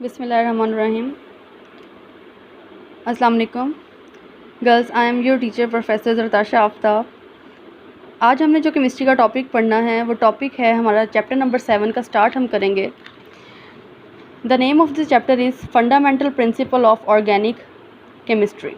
बिस्मिल्लाहिर्रहमानिर्रहीम। अस्सलाम वालेकुम girls, I am your teacher professor Zartasha Aftab. आज हमने जो केमिस्ट्री का टॉपिक पढ़ना है वो टॉपिक है हमारा चैप्टर नंबर 7 का स्टार्ट हम करेंगे। The name of this chapter is fundamental principle of organic chemistry,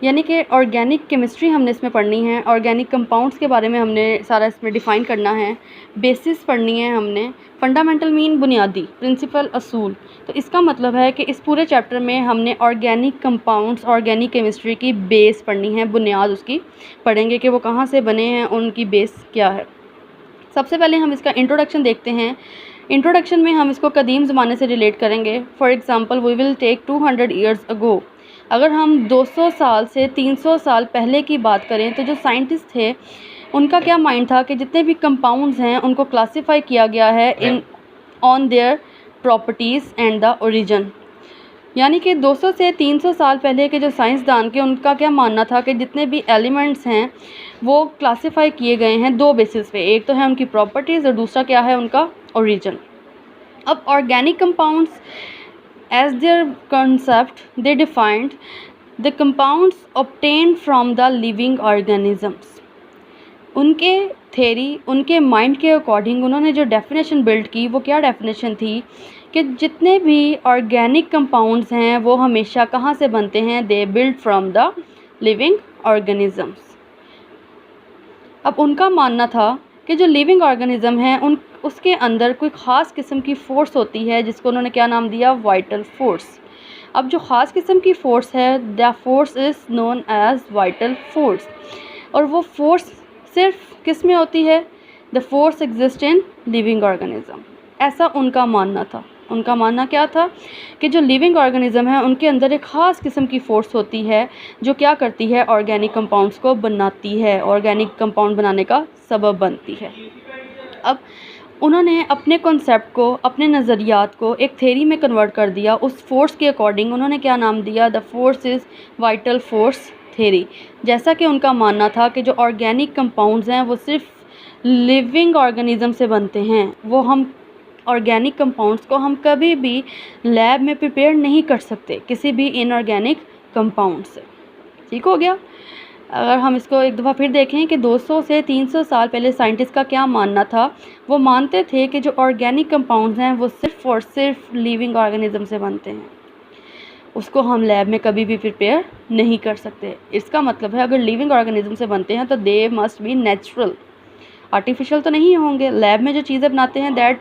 यानी कि ऑर्गेनिक केमिस्ट्री हमने इसमें पढ़नी है। ऑर्गेनिक कंपाउंड्स के बारे में हमने सारा इसमें डिफ़ाइन करना है, बेसिस पढ़नी है हमने। फंडामेंटल मीन बुनियादी, प्रिंसिपल असूल। तो इसका मतलब है कि इस पूरे चैप्टर में हमने ऑर्गेनिक कंपाउंड्स, ऑर्गेनिक केमिस्ट्री की बेस पढ़नी है, बुनियाद उसकी पढ़ेंगे कि वो कहाँ से बने हैं, उनकी बेस क्या है। सबसे पहले हम इसका इंट्रोडक्शन देखते हैं। इंट्रोडक्शन में हम इसको कदीम ज़माने से रिलेट करेंगे। For example we will take 200 years ago. अगर हम 200 साल से 300 साल पहले की बात करें तो जो साइंटिस्ट थे उनका क्या माइंड था कि जितने भी कंपाउंड्स हैं उनको क्लासिफाई किया गया है in on their properties and the origin. यानी कि 200 से 300 साल पहले के जो साइंसदान के उनका क्या मानना था कि जितने भी एलिमेंट्स हैं वो क्लासिफाई किए गए हैं दो बेसिस पे। एक तो है उनकी प्रॉपर्टीज़ और दूसरा क्या है, उनका ओरिजिन। अब organic compounds as their concept they defined the compounds obtained from the living organisms। उनके थेरी, उनके माइंड के अकॉर्डिंग उन्होंने जो डेफिनेशन बिल्ड की वो क्या डेफिनेशन थी कि जितने भी ऑर्गेनिक कंपाउंड्स हैं वो हमेशा कहाँ से बनते हैं, they build from the living organisms. अब उनका मानना था कि जो लिविंग ऑर्गेनिज़म है उन उसके अंदर कोई ख़ास किस्म की फ़ोर्स होती है जिसको उन्होंने क्या नाम दिया, वाइटल फ़ोर्स। अब जो ख़ास किस्म की फ़ोर्स है, the force is known as vital force. और वो फ़ोर्स सिर्फ किस में होती है, the force exist in living organism. ऐसा उनका मानना था। उनका मानना क्या था कि जो लिविंग ऑर्गेनिज़म है उनके अंदर एक ख़ास किस्म की फ़ोर्स होती है जो क्या करती है, ऑर्गेनिक कंपाउंड्स को बनाती है, ऑर्गेनिक कंपाउंड बनाने का सबब बनती है। अब उन्होंने अपने कॉन्सेप्ट को, अपने नज़रियात को एक थेरी में कन्वर्ट कर दिया। उस फोर्स के अकॉर्डिंग उन्होंने क्या नाम दिया, the force is vital force theory. जैसा कि उनका मानना था कि जो ऑर्गेनिक कंपाउंड्स हैं वो सिर्फ लिविंग ऑर्गेनिज़म से बनते हैं। वो हम ऑर्गेनिक कंपाउंड्स को हम कभी भी लैब में प्रिपेयर नहीं कर सकते किसी भी इनऑर्गेनिक कंपाउंड से। ठीक हो गया। अगर हम इसको एक दफ़ा फिर देखें कि 200 से 300 साल पहले साइंटिस्ट का क्या मानना था, वो मानते थे कि जो ऑर्गेनिक कंपाउंड्स हैं वो सिर्फ़ और सिर्फ लिविंग ऑर्गेनिज़म से बनते हैं, उसको हम लैब में कभी भी प्रिपेयर नहीं कर सकते। इसका मतलब है अगर लिविंग ऑर्गेनिज़म से बनते हैं तो they must be natural, artificial तो नहीं होंगे। लैब में जो चीज़ें बनाते हैं दैट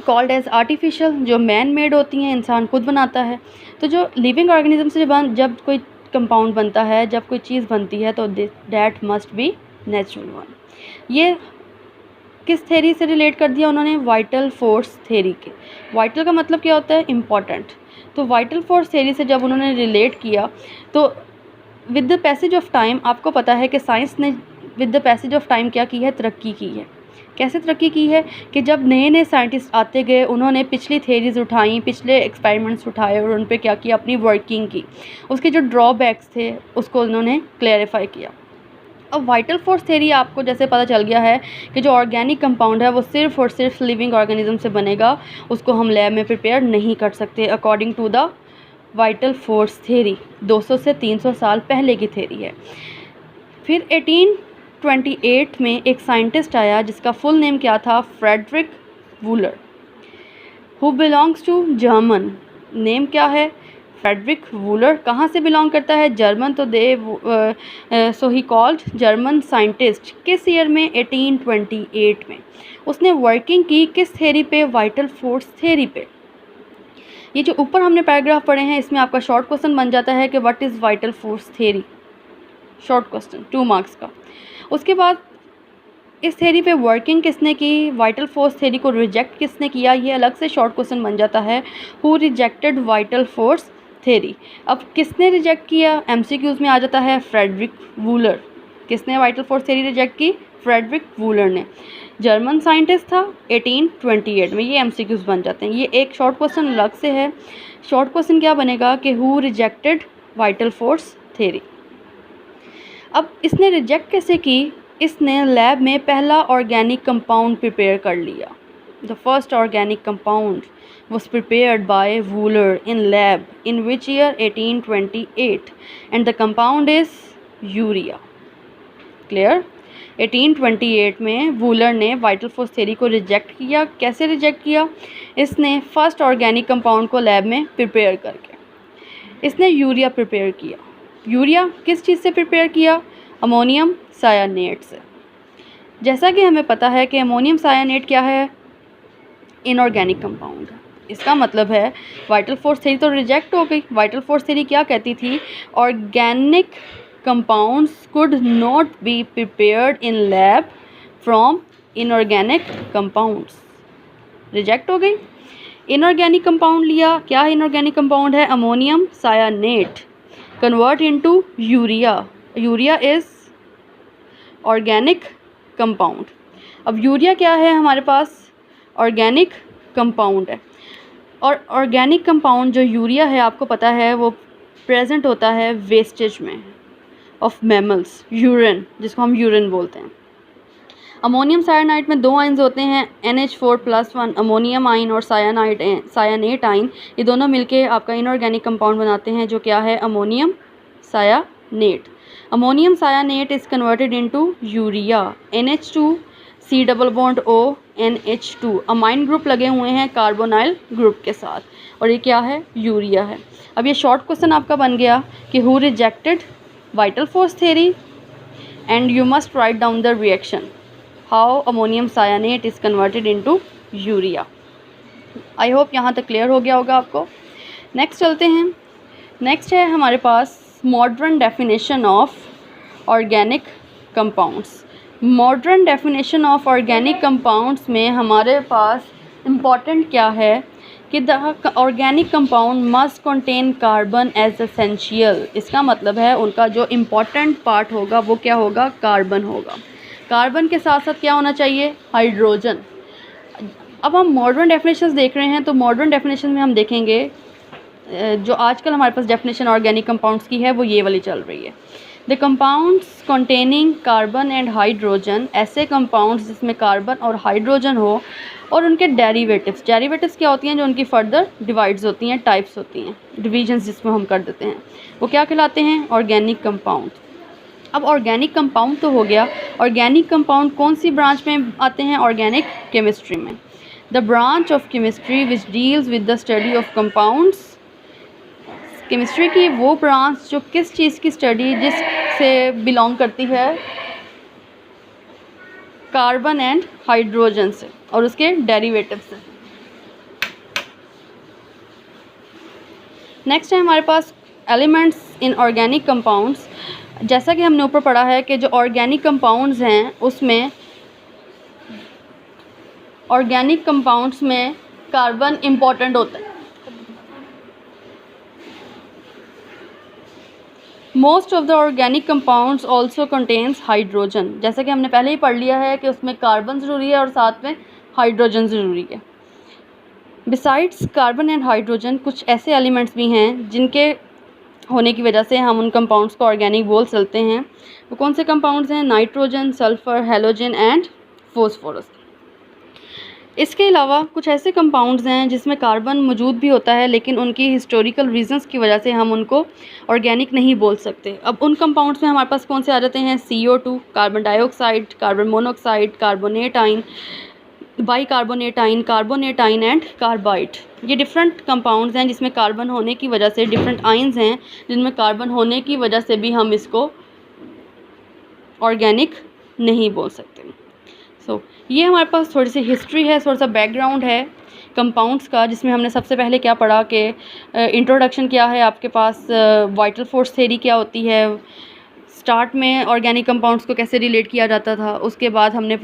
कॉल्ड एज आर्टिफिशियल, जो मैन मेड होती हैं, इंसान खुद बनाता है। तो जो लिविंग ऑर्गेनिज़म से जब कोई कंपाउंड बनता है, जब कोई चीज़ बनती है तो that must be natural one. ये किस थेरी से रिलेट कर दिया उन्होंने, वाइटल फोर्स थेरी के। वाइटल का मतलब क्या होता है, इम्पॉर्टेंट। तो वाइटल फोर्स थेरी से जब उन्होंने रिलेट किया तो with the passage of time, आपको पता है कि साइंस ने with the passage of time क्या की है, तरक्की की है। कैसे तरक्की की है कि जब नए नए साइंटिस्ट आते गए उन्होंने पिछली थेरीज़ उठाई, पिछले एक्सपेरिमेंट्स उठाए और उन पे क्या किया, अपनी वर्किंग की। उसके जो ड्रॉबैक्स थे उसको उन्होंने क्लैरिफाई किया। अब वाइटल फोर्स थेरी आपको जैसे पता चल गया है कि जो ऑर्गेनिक कंपाउंड है वो सिर्फ और सिर्फ लिविंग ऑर्गेनिज्म से बनेगा, उसको हम लैब में प्रिपेयर नहीं कर सकते according to the vital force theory. 200 से 300 साल पहले की थेरी है। फिर 1828 में एक साइंटिस्ट आया जिसका फुल नेम क्या था, Friedrich Wohler, who belongs to German. Name क्या है, फ्रेडरिक वूलर। कहाँ से बिलोंग करता है, जर्मन। तो सो ही कॉल्ड जर्मन साइंटिस्ट। किस ईयर में, 1828 में। उसने वर्किंग की किस थेरी पे, वाइटल फोर्स थेरी पे। ये जो ऊपर हमने पैराग्राफ पढ़े हैं इसमें आपका शॉर्ट क्वेश्चन बन जाता है कि what is vital force theory, short question 2 marks का। उसके बाद इस थेरी पे वर्किंग किसने की, वाइटल फोर्स थेरी को रिजेक्ट किसने किया, ये अलग से शॉर्ट क्वेश्चन बन जाता है। Who rejected vital force theory. अब किसने रिजेक्ट किया, एमसीक्यूज़ में आ जाता है, फ्रेडरिक वूलर। किसने वाइटल फोर्स थेरी रिजेक्ट की, फ्रेडरिक वूलर ने। जर्मन साइंटिस्ट था 1828 में। ये एमसीक्यूज़ बन जाते हैं। ये एक शॉर्ट क्वेश्चन अलग से है। शॉर्ट क्वेश्चन क्या बनेगा कि who rejected vital force theory. अब इसने रिजेक्ट कैसे की, इसने लैब में पहला ऑर्गेनिक कंपाउंड प्रिपेयर कर लिया। The first organic compound was prepared by Wooler in lab in which year? 1828, and the compound is urea. Clear? 1828 में वूलर ने वाइटल फोर्स थ्योरी को रिजेक्ट किया। कैसे रिजेक्ट किया? इसने फर्स्ट ऑर्गेनिक कंपाउंड को लैब में प्रिपेयर करके इसने यूरिया प्रिपेयर किया। यूरिया किस चीज़ से प्रिपेयर किया? अमोनियम सायानेट से। जैसा कि हमें पता है कि अमोनियम सायानेट क्या है? Inorganic compound. इसका मतलब है वाइटल फोर्स थ्योरी तो रिजेक्ट हो गई। वाइटल फोर्स थ्योरी क्या कहती थी? Organic compounds could not be prepared in lab from inorganic compounds. Reject हो गई। इनऑर्गेनिक कंपाउंड लिया। क्या इनऑर्गेनिक कंपाउंड है? Ammonium cyanate convert into urea. Urea is organic compound. अब यूरिया क्या है हमारे पास? ऑर्गेनिक कंपाउंड है। और ऑर्गेनिक कंपाउंड जो यूरिया है आपको पता है वो प्रेजेंट होता है वेस्टेज में ऑफ मैमल्स, यूरिन, जिसको हम यूरिन बोलते हैं। अमोनियम सायानाइड में दो आइंस होते हैं, NH4+1 अमोनियम आइन और सायानेट आइन। ये दोनों मिलके आपका इनऑर्गेनिक कंपाउंड बनाते हैं जो क्या है? Ammonium cyanate. Ammonium cyanate is converted into urea. NH2 C double bond O NH2 amine group लगे हुए हैं कार्बोनाइल ग्रुप के साथ, और ये क्या है? यूरिया है। अब ये शॉर्ट क्वेश्चन आपका बन गया कि who rejected vital force theory, and you must write down the reaction how ammonium cyanate is converted into urea. I hope यहाँ तक क्लियर हो गया होगा आपको। नेक्स्ट चलते हैं। नेक्स्ट है हमारे पास modern definition of organic compounds. Modern definition of organic compounds में हमारे पास इम्पॉर्टेंट क्या है कि the organic compound must contain carbon as essential. इसका मतलब है उनका जो इम्पॉर्टेंट पार्ट होगा वो क्या होगा? कार्बन होगा। कार्बन के साथ साथ क्या होना चाहिए? हाइड्रोजन। अब हम मॉडर्न डेफिनेशंस देख रहे हैं तो मॉडर्न डेफिनेशन में हम देखेंगे जो आजकल हमारे पास डेफिनेशन ऑर्गेनिक कंपाउंड्स की है वो ये वाली चल रही है। The compounds containing carbon and hydrogen, ऐसे कंपाउंड्स जिसमें कार्बन और हाइड्रोजन हो, और उनके डेरिवेटिव्स। डेरिवेटिव्स क्या होती हैं? जो उनकी फर्दर डिवाइड्स होती हैं, टाइप्स होती हैं, डिविजन्स जिसमें हम कर देते हैं, वो क्या कहलाते हैं? Organic compound. अब ऑर्गेनिक कंपाउंड तो हो गया। ऑर्गेनिक कंपाउंड कौन सी ब्रांच में आते हैं? ऑर्गेनिक केमिस्ट्री में। The branch of chemistry which deals with the study of compounds. Chemistry की वो ब्रांच जो किस चीज़ की स्टडी जिससे बिलोंग करती है? कार्बन एंड हाइड्रोजन से और उसके डेरिवेटिव से। नेक्स्ट है हमारे पास एलिमेंट्स इन ऑर्गेनिक कंपाउंड्स। जैसा कि हमने ऊपर पढ़ा है कि जो ऑर्गेनिक कंपाउंड्स हैं उसमें ऑर्गेनिक कंपाउंड्स में कार्बन इम्पॉर्टेंट होता है। Most of the organic compounds also contains hydrogen. जैसा कि हमने पहले ही पढ़ लिया है कि उसमें कार्बन ज़रूरी है और साथ में हाइड्रोजन ज़रूरी है। बिसाइड्स कार्बन एंड हाइड्रोजन कुछ ऐसे एलिमेंट्स भी हैं जिनके होने की वजह से हम उन कंपाउंड्स को ऑर्गेनिक बोल सकते हैं। वो कौन से कंपाउंड्स हैं? Nitrogen, sulphur, halogen and phosphorus. इसके अलावा कुछ ऐसे कंपाउंड्स हैं जिसमें कार्बन मौजूद भी होता है लेकिन उनकी हिस्टोरिकल रीजंस की वजह से हम उनको ऑर्गेनिक नहीं बोल सकते। अब उन कंपाउंड्स में हमारे पास कौन से आ जाते हैं? CO2, carbon dioxide, carbon monoxide, carbonate आइन, बाइकार्बोनेट आइन, कार्बोनेट आइन एंड कार्बाइड। ये डिफरेंट कंपाउंड्स हैं जिसमें कार्बन होने की वजह से, डिफरेंट आइंस हैं जिनमें कार्बन होने की वजह से भी हम इसको ऑर्गेनिक नहीं बोल सकते। ये हमारे पास थोड़ी सी हिस्ट्री है, थोड़ा सा बैकग्राउंड है कंपाउंड्स का, जिसमें हमने सबसे पहले क्या पढ़ा कि इंट्रोडक्शन क्या है आपके पास, वाइटल फोर्स थ्योरी क्या होती है, स्टार्ट में ऑर्गेनिक कंपाउंड्स को कैसे रिलेट किया जाता था। उसके बाद हमने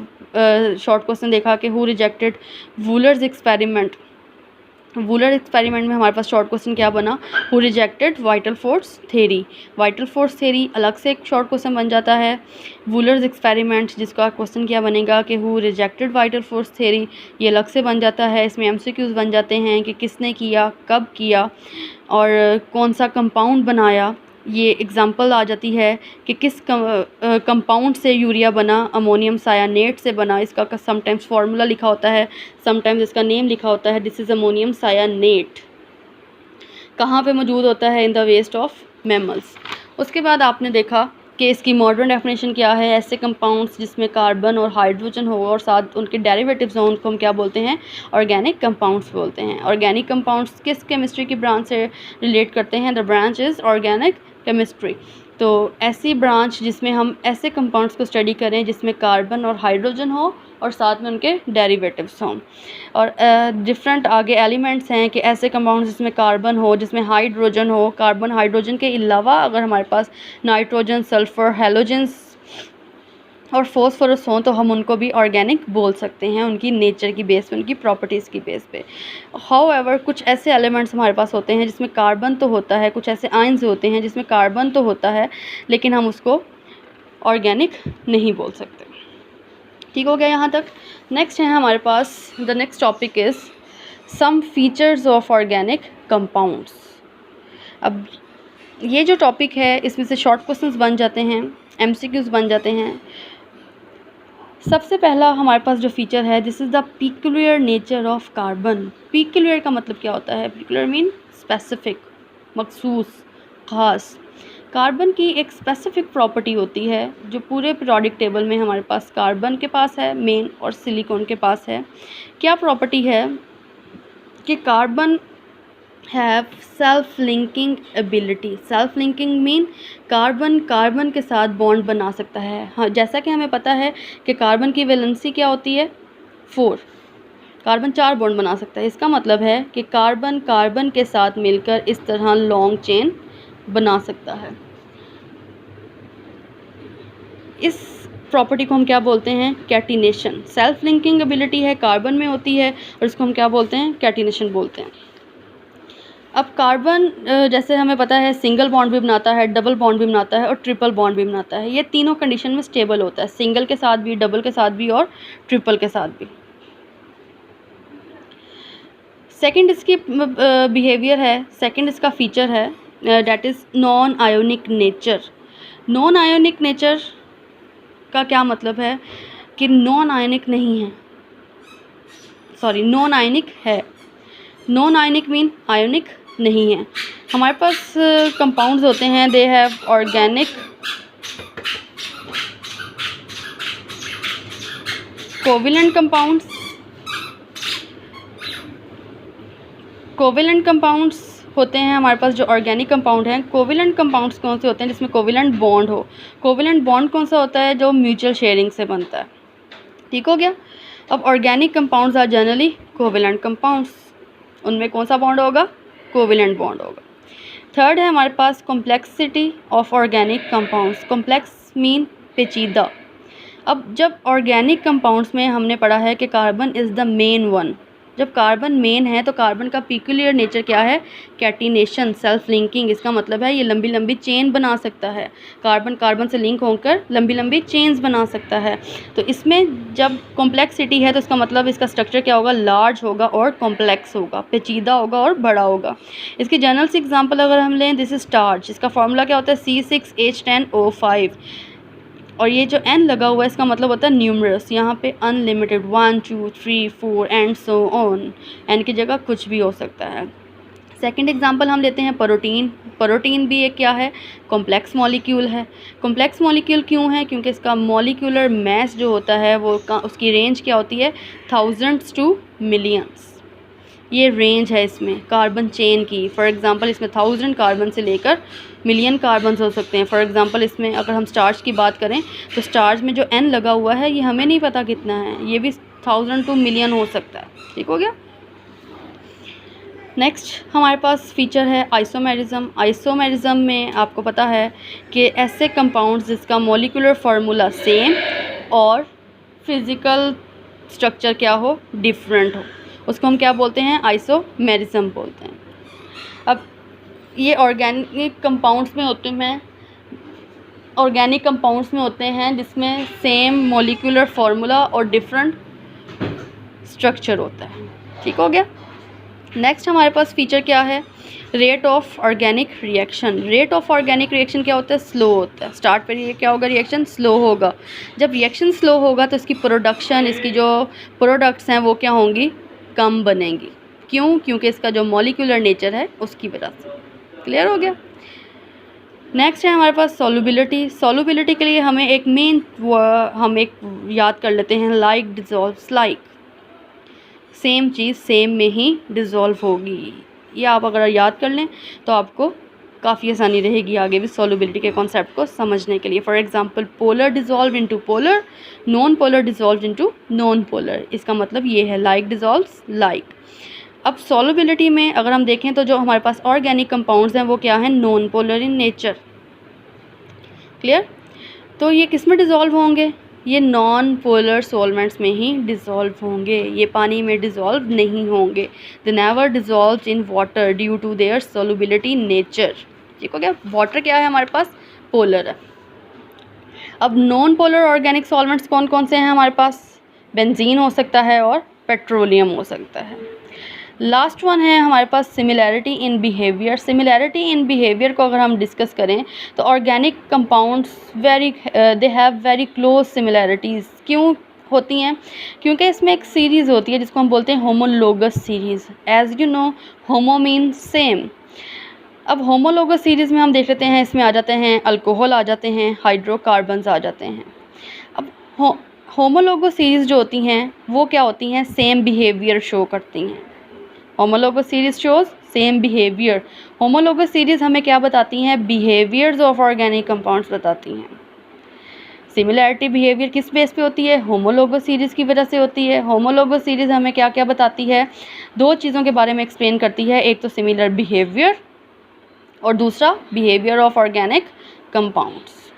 शॉर्ट क्वेश्चन देखा कि who rejected Wohler's experiment. Wohler experiment में हमारे पास शॉर्ट क्वेश्चन क्या बना? Who rejected vital force theory. Vital force theory अलग से एक शॉर्ट क्वेश्चन बन जाता है। वूलर्स एक्सपेरिमेंट जिसका क्वेश्चन क्या बनेगा कि who rejected vital force theory, ये अलग से बन जाता है। इसमें MCQs बन जाते हैं कि किसने किया, कब किया और कौन सा कंपाउंड बनाया। ये एग्ज़ाम्पल आ जाती है कि किस कंपाउंड से यूरिया बना, अमोनियम सायानेट से बना। इसका समटाइम्स फार्मूला लिखा होता है, समटाइम्स इसका नेम लिखा होता है, दिस इज़ अमोनियम सायानेट। कहाँ पे मौजूद होता है? In the waste of mammals. उसके बाद आपने देखा कि इसकी मॉडर्न डेफिनेशन क्या है? ऐसे कंपाउंड्स जिसमें कार्बन और हाइड्रोजन हो और साथ उनके डेरिवेटिव्स हों, उनको हम क्या बोलते हैं? ऑर्गेनिक कंपाउंड्स बोलते हैं। ऑर्गेनिक कंपाउंड्स किस केमिस्ट्री की ब्रांच से रिलेट करते हैं? The branch is organic chemistry. तो ऐसी ब्रांच जिसमें हम ऐसे कंपाउंड्स को स्टडी करें जिसमें कार्बन और हाइड्रोजन हो और साथ में उनके डेरिवेटिव्स हों। और डिफरेंट आगे एलिमेंट्स हैं कि ऐसे कंपाउंड्स जिसमें कार्बन हो, जिसमें हाइड्रोजन हो, कार्बन हाइड्रोजन के अलावा अगर हमारे पास नाइट्रोजन, सल्फ़र, हैलोजेंस और फॉस्फोरस हों तो हम उनको भी ऑर्गेनिक बोल सकते हैं, उनकी नेचर की बेस पे, उनकी प्रॉपर्टीज़ की बेस पे। हाउएवर कुछ ऐसे एलिमेंट्स हमारे पास होते हैं जिसमें कार्बन तो होता है, कुछ ऐसे आयंस होते हैं जिसमें कार्बन तो होता है लेकिन हम उसको ऑर्गेनिक नहीं बोल सकते। ठीक हो गया यहाँ तक? नेक्स्ट है हमारे पास, the next topic is some features of organic compounds. अब ये जो टॉपिक है इसमें से शॉर्ट क्वेश्चंस बन जाते हैं, MCQs बन जाते हैं। सबसे पहला हमारे पास जो फीचर है, this is the peculiar nature of carbon. Peculiar का मतलब क्या होता है? पीक्यूलियर मीन स्पेसिफिक, मखसूस, ख़ास। कार्बन की एक स्पेसिफिक प्रॉपर्टी होती है जो पूरे पीरियोडिक टेबल में हमारे पास कार्बन के पास है मेन और सिलिकॉन के पास है। क्या प्रॉपर्टी है? कि carbon have self linking ability. Self linking mean carbon के साथ बॉन्ड बना सकता है। हाँ, जैसा कि हमें पता है कि कार्बन की वैलेंसी क्या होती है? 4। कार्बन 4 बॉन्ड बना सकता है। इसका मतलब है कि कार्बन के साथ मिलकर इस तरह लॉन्ग चेन बना सकता है। इस प्रॉपर्टी को हम क्या बोलते हैं? कैटिनेशन। सेल्फ लिंकिंग एबिलिटी है, कार्बन में होती है और इसको हम क्या बोलते हैं? कैटिनेशन बोलते हैं। अब कार्बन जैसे हमें पता है सिंगल बॉन्ड भी बनाता है, डबल बॉन्ड भी बनाता है और ट्रिपल बॉन्ड भी बनाता है। ये तीनों कंडीशन में स्टेबल होता है, सिंगल के साथ भी, डबल के साथ भी और ट्रिपल के साथ भी। सेकंड इसकी बिहेवियर है, सेकंड इसका फीचर है, that is non ionic nature. Non ionic nature का क्या मतलब है? कि नॉन आयोनिक नहीं है, सॉरी नॉन आयोनिक है। नॉन आयोनिक मीन आयोनिक नहीं है। हमारे पास कंपाउंड्स होते हैं, they have organic covalent compounds. Covalent compounds होते हैं हमारे पास जो ऑर्गेनिक कंपाउंड हैं। कोवेलेंट कंपाउंड्स कौन से होते हैं? जिसमें कोवेलेंट बॉन्ड हो। कोवेलेंट बॉन्ड कौन सा होता है? जो म्यूचुअल शेयरिंग से बनता है। ठीक हो गया? अब organic compounds are generally covalent compounds. उनमें कौन सा बॉन्ड होगा? कोवेलेंट बॉन्ड होगा। थर्ड है हमारे पास complexity of organic compounds. Complex mean पेचीदा। अब जब ऑर्गेनिक कंपाउंड्स में हमने पढ़ा है कि carbon is the main one. जब कार्बन मेन है तो कार्बन का पीक्यूलियर नेचर क्या है? Catenation, self linking. इसका मतलब है ये लंबी लंबी चेन बना सकता है, कार्बन से लिंक होकर लंबी लंबी चेन्स बना सकता है। तो इसमें जब कॉम्प्लेक्सिटी है तो इसका मतलब इसका स्ट्रक्चर क्या होगा? लार्ज होगा और कॉम्प्लेक्स होगा, पेचीदा होगा और बड़ा होगा। इसकी जनरल से एग्जाम्पल अगर हम लें, दिस इज स्टार्च। इसका फार्मूला क्या होता है? C6H10O5। और ये जो n लगा हुआ है इसका मतलब होता है न्यूमरस। यहाँ पे unlimited 1 2 3 4 and so on. n की जगह कुछ भी हो सकता है। सेकंड एग्जांपल हम लेते हैं प्रोटीन। प्रोटीन भी एक क्या है? कॉम्प्लेक्स मॉलिक्यूल है। कॉम्प्लेक्स मॉलिक्यूल क्यों है? क्योंकि इसका मॉलिक्यूलर मास जो होता है वो उसकी रेंज क्या होती है? Thousands to millions. ये रेंज है इसमें कार्बन चेन की। फॉर एग्जांपल इसमें 1000 कार्बन से लेकर मिलियन कार्बन्स हो सकते हैं। फॉर एग्जांपल इसमें अगर हम स्टार्च की बात करें तो स्टार्च में जो n लगा हुआ है ये हमें नहीं पता कितना है, ये भी 1000 टू मिलियन हो सकता है। ठीक हो गया? नेक्स्ट हमारे पास फीचर है आइसोमेरिज्म। आइसोमेरिज्म में आपको पता है कि ऐसे कंपाउंड्स जिसका मॉलिक्यूलर फार्मूला सेम और फिज़िकल स्ट्रक्चर क्या हो? डिफरेंट हो, उसको हम क्या बोलते हैं? आइसोमेरिज्म बोलते हैं। अब ये ऑर्गेनिक कंपाउंड्स में होते हैं, ऑर्गेनिक कंपाउंड्स में होते हैं जिसमें सेम मॉलिक्यूलर फार्मूला और डिफरेंट स्ट्रक्चर होता है। ठीक हो गया? नेक्स्ट हमारे पास फीचर क्या है? Rate of organic reaction, rate of organic reaction क्या होता है? स्लो होता है। स्टार्ट पर ये क्या होगा? रिएक्शन स्लो होगा। जब रिएक्शन स्लो होगा तो इसकी प्रोडक्शन, इसकी जो प्रोडक्ट्स हैं वो क्या होंगी? कम बनेंगी। क्यों? क्योंकि इसका जो मॉलिक्यूलर नेचर है उसकी वजह से। क्लियर हो गया? नेक्स्ट है हमारे पास सॉल्युबिलिटी। सॉल्युबिलिटी के लिए हमें एक मेन हम एक याद कर लेते हैं, लाइक डिज़ोल्व्स लाइक। सेम चीज़ सेम में ही डिज़ोल्व होगी। ये आप अगर याद कर लें तो आपको काफ़ी आसानी रहेगी आगे भी सॉल्युबिलिटी के कॉन्सेप्ट को समझने के लिए। For example polar dissolve into polar, non polar dissolve into non polar. इसका मतलब ये है लाइक डिज़ोल्व्स लाइक। अब सॉल्युबिलिटी में अगर हम देखें तो जो हमारे पास ऑर्गेनिक कंपाउंड्स हैं वो क्या हैं? Non polar in nature. Clear? तो ये किस में डिज़ोल्व होंगे? ये नॉन पोलर सॉल्वेंट्स में ही डिज़ोल्व होंगे, ये पानी में डिज़ोल्व नहीं होंगे। They never dissolve in water due to their solubility nature. ठीक हो गया? वाटर क्या है हमारे पास? पोलर है। अब नॉन पोलर ऑर्गेनिक सॉल्वेंट्स कौन कौन से हैं हमारे पास? बेंजीन हो सकता है और पेट्रोलियम हो सकता है। लास्ट वन है हमारे पास similarity in behaviour. Similarity in behaviour को अगर हम डिस्कस करें तो organic compounds they have very close similarities. क्यों होती हैं? क्योंकि इसमें एक सीरीज़ होती है जिसको हम बोलते हैं homologous series. As you know, homo mean same. अब होमोलोगस सीरीज़ में हम देख लेते हैं, इसमें आ जाते हैं अल्कोहल, आ जाते हैं हाइड्रोकार्बन्स, आ जाते हैं। अब होमोलोगस सीरीज़ जो होती हैं वो क्या होती हैं? सेम बिहेवियर शो करती हैं। Homologous series shows same behaviour. Homologous series हमें क्या बताती हैं? बिहेवियर्स ऑफ ऑर्गेनिक कंपाउंड्स बताती हैं। सिमिलैरिटी बिहेवियर किस बेस पे होती है? होमोलोगस सीरीज की वजह से होती है। होमोलोगस सीरीज हमें क्या क्या बताती है? दो चीज़ों के बारे में एक्सप्लेन करती है, एक तो सिमिलर बिहेवियर और दूसरा behaviour of organic compounds.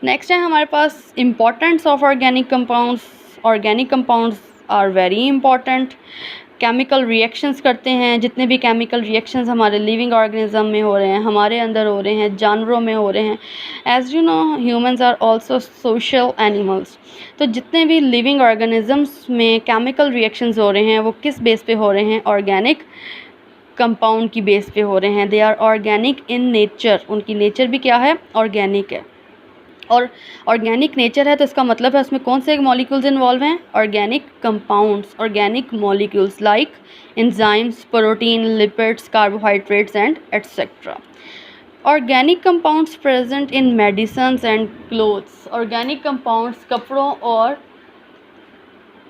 Next है हमारे पास importance of organic compounds. Organic compounds are very important. Chemical reactions करते हैं, जितने भी केमिकल रिएक्शंस हमारे लिविंग ऑर्गेनिज्म में हो रहे हैं, हमारे अंदर हो रहे हैं, जानवरों में हो रहे हैं। As you know, humans are also social animals. तो जितने भी लिविंग ऑर्गेनिजम्स में केमिकल रिएक्शंस हो रहे हैं वो किस बेस पे हो रहे हैं? ऑर्गेनिक कंपाउंड की बेस पे हो रहे हैं। They are organic in nature. उनकी नेचर भी क्या है? ऑर्गेनिक है। और ऑर्गेनिक नेचर है तो इसका मतलब है उसमें कौन से मॉलिक्यूल्स इन्वॉल्व हैं? Organic compounds, organic molecules like enzymes, protein, lipids, carbohydrates and etcetera. Organic compounds present in medicines and clothes. Organic compounds कपड़ों और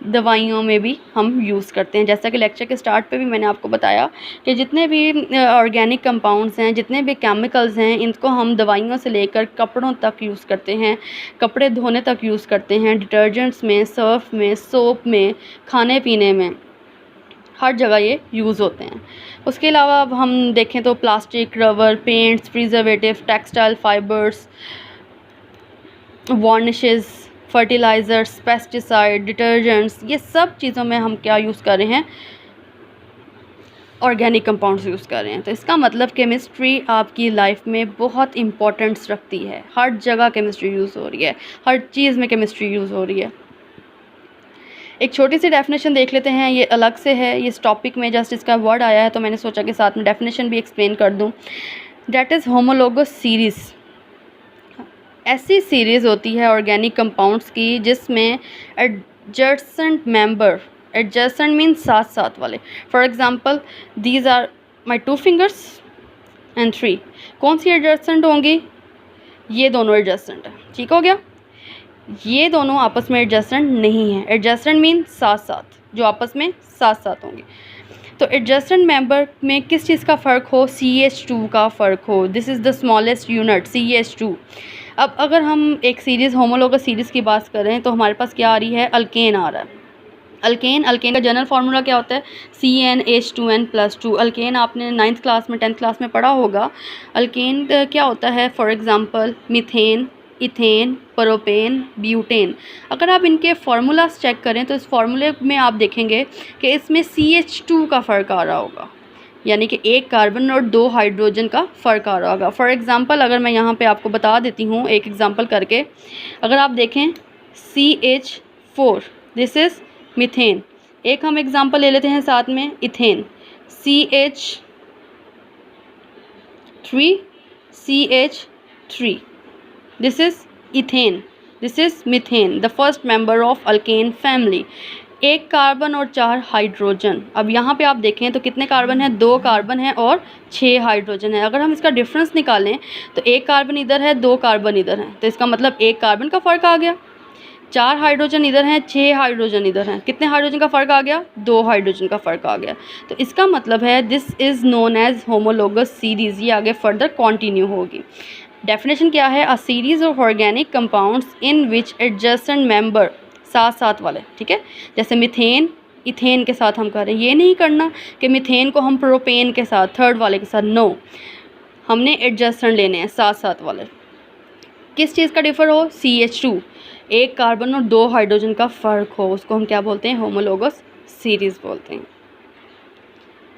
दवाइयों में भी हम यूज़ करते हैं। जैसा कि लेक्चर के स्टार्ट पे भी मैंने आपको बताया कि जितने भी ऑर्गेनिक कंपाउंड्स हैं, जितने भी केमिकल्स हैं, इनको हम दवाइयों से लेकर कपड़ों तक यूज़ करते हैं, कपड़े धोने तक यूज़ करते हैं, डिटर्जेंट्स में, सर्फ में, सोप में, खाने पीने में, हर जगह ये यूज़ होते हैं। उसके अलावा अब हम देखें तो plastic, rubber, paints, preservative, textile fibres, varnishes, fertilisers, pesticide, detergents, ये सब चीज़ों में हम क्या यूज़ कर रहे हैं? ऑर्गेनिक कंपाउंड्स यूज़ कर रहे हैं। तो इसका मतलब केमिस्ट्री आपकी लाइफ में बहुत इंपॉर्टेंस रखती है। हर जगह केमिस्ट्री यूज़ हो रही है, हर चीज़ में केमिस्ट्री यूज़ हो रही है। एक छोटी सी डेफिनेशन देख लेते हैं, ये अलग से है, इस टॉपिक में जस्ट इसका वर्ड आया है तो मैंने सोचा कि साथ में डेफिनेशन भी एक्सप्लेन कर दूँ। That is homologous series. ऐसी सीरीज़ होती है ऑर्गेनिक कंपाउंड्स की जिसमें एडजेसेंट मेंबर, एडजेसेंट मीन साथ साथ वाले। For example, these are my 2 fingers and 3। कौन सी एडजेसेंट होंगी? ये दोनों एडजेसेंट है। ठीक हो गया? ये दोनों आपस में एडजेसेंट नहीं है। एडजेसेंट मीन साथ साथ, जो आपस में साथ साथ होंगे। तो एडजेसेंट मेंबर में किस चीज़ का फ़र्क हो? CH2 का फ़र्क हो। This is the smallest unit, CH2। अब अगर हम एक सीरीज़ होमोलोगस सीरीज़ की बात करें तो हमारे पास क्या आ रही है? अल्केन आ रहा है। अल्केन का जनरल फार्मूला क्या होता है? CnH2n+2। अल्केन आपने 9th क्लास में, 10th क्लास में पढ़ा होगा। अल्केन क्या होता है? For example methane, ethane, propane, butane. अगर आप इनके फार्मूलाज चेक करें तो इस फार्मूले में आप देखेंगे कि इसमें CH2 का फ़र्क आ रहा होगा, यानी कि एक कार्बन और 2 हाइड्रोजन का फ़र्क आ रहा होगा। फॉर एग्ज़ाम्पल अगर मैं यहाँ पे आपको बता देती हूँ एक एग्ज़ाम्पल करके, अगर आप देखें CH4, दिस इज़ मीथेन। एक हम एग्ज़ाम्पल ले लेते हैं साथ में, ethane, CH CH3. This is ethane. This is methane, the first member of alkane family. एक कार्बन और 4 हाइड्रोजन। अब यहाँ पे आप देखें तो कितने कार्बन हैं, 2 कार्बन है और 6 हाइड्रोजन है। अगर हम इसका डिफरेंस निकालें तो 1 कार्बन इधर है, 2 कार्बन इधर है, तो इसका मतलब 1 कार्बन का फ़र्क आ गया। 4 हाइड्रोजन इधर हैं, 6 हाइड्रोजन इधर हैं, कितने हाइड्रोजन का फ़र्क आ गया, 2 हाइड्रोजन का फ़र्क आ गया। तो इसका मतलब है this is known as homologous series. ये आगे फर्दर कंटिन्यू होगी। डेफिनेशन क्या है, a series of organic compounds in which adjacent member, साथ साथ वाले, ठीक है। जैसे मिथेन इथेन के साथ हम कर रहे हैं, ये नहीं करना कि मिथेन को हम प्रोपेन के साथ, थर्ड वाले के साथ, नो, हमने एडजेसेंट लेने हैं, साथ साथ वाले। किस चीज़ का डिफ़र हो, CH2, 1 कार्बन और 2 हाइड्रोजन का फ़र्क हो, उसको हम क्या बोलते हैं, होमोलोगस सीरीज़ बोलते हैं।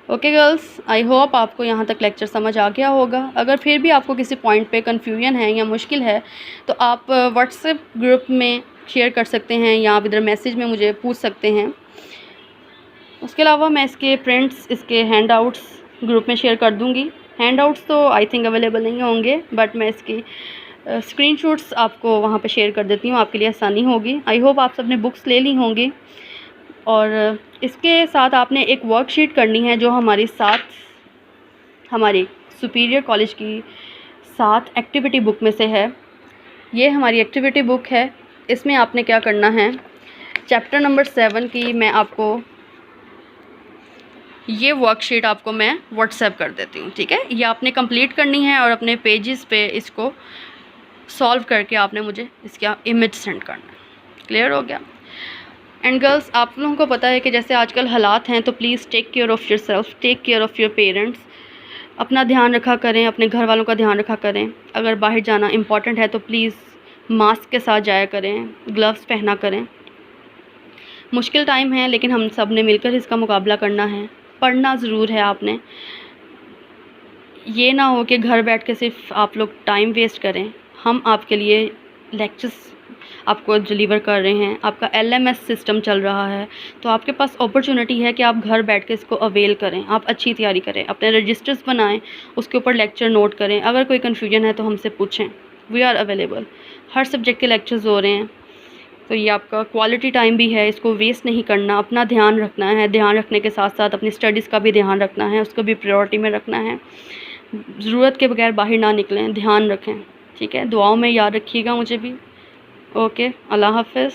ओके गर्ल्स, आई होप आपको यहाँ तक लेक्चर समझ आ गया होगा। अगर फिर भी आपको किसी पॉइंट पे कन्फ्यूजन है या मुश्किल है तो आप व्हाट्सएप ग्रुप में शेयर कर सकते हैं या आप इधर मैसेज में मुझे पूछ सकते हैं। उसके अलावा मैं इसके प्रिंट्स, इसके हैंड आउट्स ग्रुप में शेयर कर दूँगी। हैंड आउट्स तो आई थिंक अवेलेबल नहीं होंगे, बट मैं इसकी स्क्रीनशॉट्स आपको वहाँ पे शेयर कर देती हूँ, आपके लिए आसानी होगी। आई होप आप सबने बुक्स ले ली होंगी। और इसके साथ आपने एक वर्कशीट करनी है जो हमारी हमारी सुपीरियर कॉलेज की 7 एक्टिविटी बुक में से है। ये हमारी एक्टिविटी बुक है। इसमें आपने क्या करना है, चैप्टर नंबर 7 की मैं आपको ये वर्कशीट आपको मैं व्हाट्सएप कर देती हूँ, ठीक है। ये आपने कंप्लीट करनी है और अपने पेजेस पे इसको सॉल्व करके आपने मुझे इसका इमेज सेंड करना है। क्लियर हो गया। एंड गर्ल्स, आप लोगों को पता है कि जैसे आजकल हालात हैं, तो please take care of yourself, take care of your parents. अपना ध्यान रखा करें, अपने घर वालों का ध्यान रखा करें। अगर बाहर जाना इम्पॉर्टेंट है तो प्लीज़ मास्क के साथ जाया करें, ग्लव्स पहना करें। मुश्किल टाइम है लेकिन हम सब ने मिलकर इसका मुकाबला करना है। पढ़ना ज़रूर है आपने, ये ना हो कि घर बैठ के सिर्फ आप लोग टाइम वेस्ट करें। हम आपके लिए लेक्चर्स आपको डिलीवर कर रहे हैं, आपका LMS सिस्टम चल रहा है, तो आपके पास अपॉर्चुनिटी है कि आप घर बैठ के इसको अवेल करें। आप अच्छी तैयारी करें, अपने रजिस्टर्स बनाएं, उसके ऊपर लेक्चर नोट करें। अगर कोई कन्फ्यूजन है तो हमसे पूछें, वी आर अवेलेबल। हर सब्जेक्ट के लेक्चर्स हो रहे हैं, तो ये आपका क्वालिटी टाइम भी है, इसको वेस्ट नहीं करना। अपना ध्यान रखना है, ध्यान रखने के साथ साथ अपनी स्टडीज़ का भी ध्यान रखना है, उसको भी प्रायोरिटी में रखना है। ज़रूरत के बगैर बाहर ना निकलें, ध्यान रखें, ठीक है। दुआओं में याद रखिएगा मुझे भी। ओके, अल्लाह हाफ़िज़।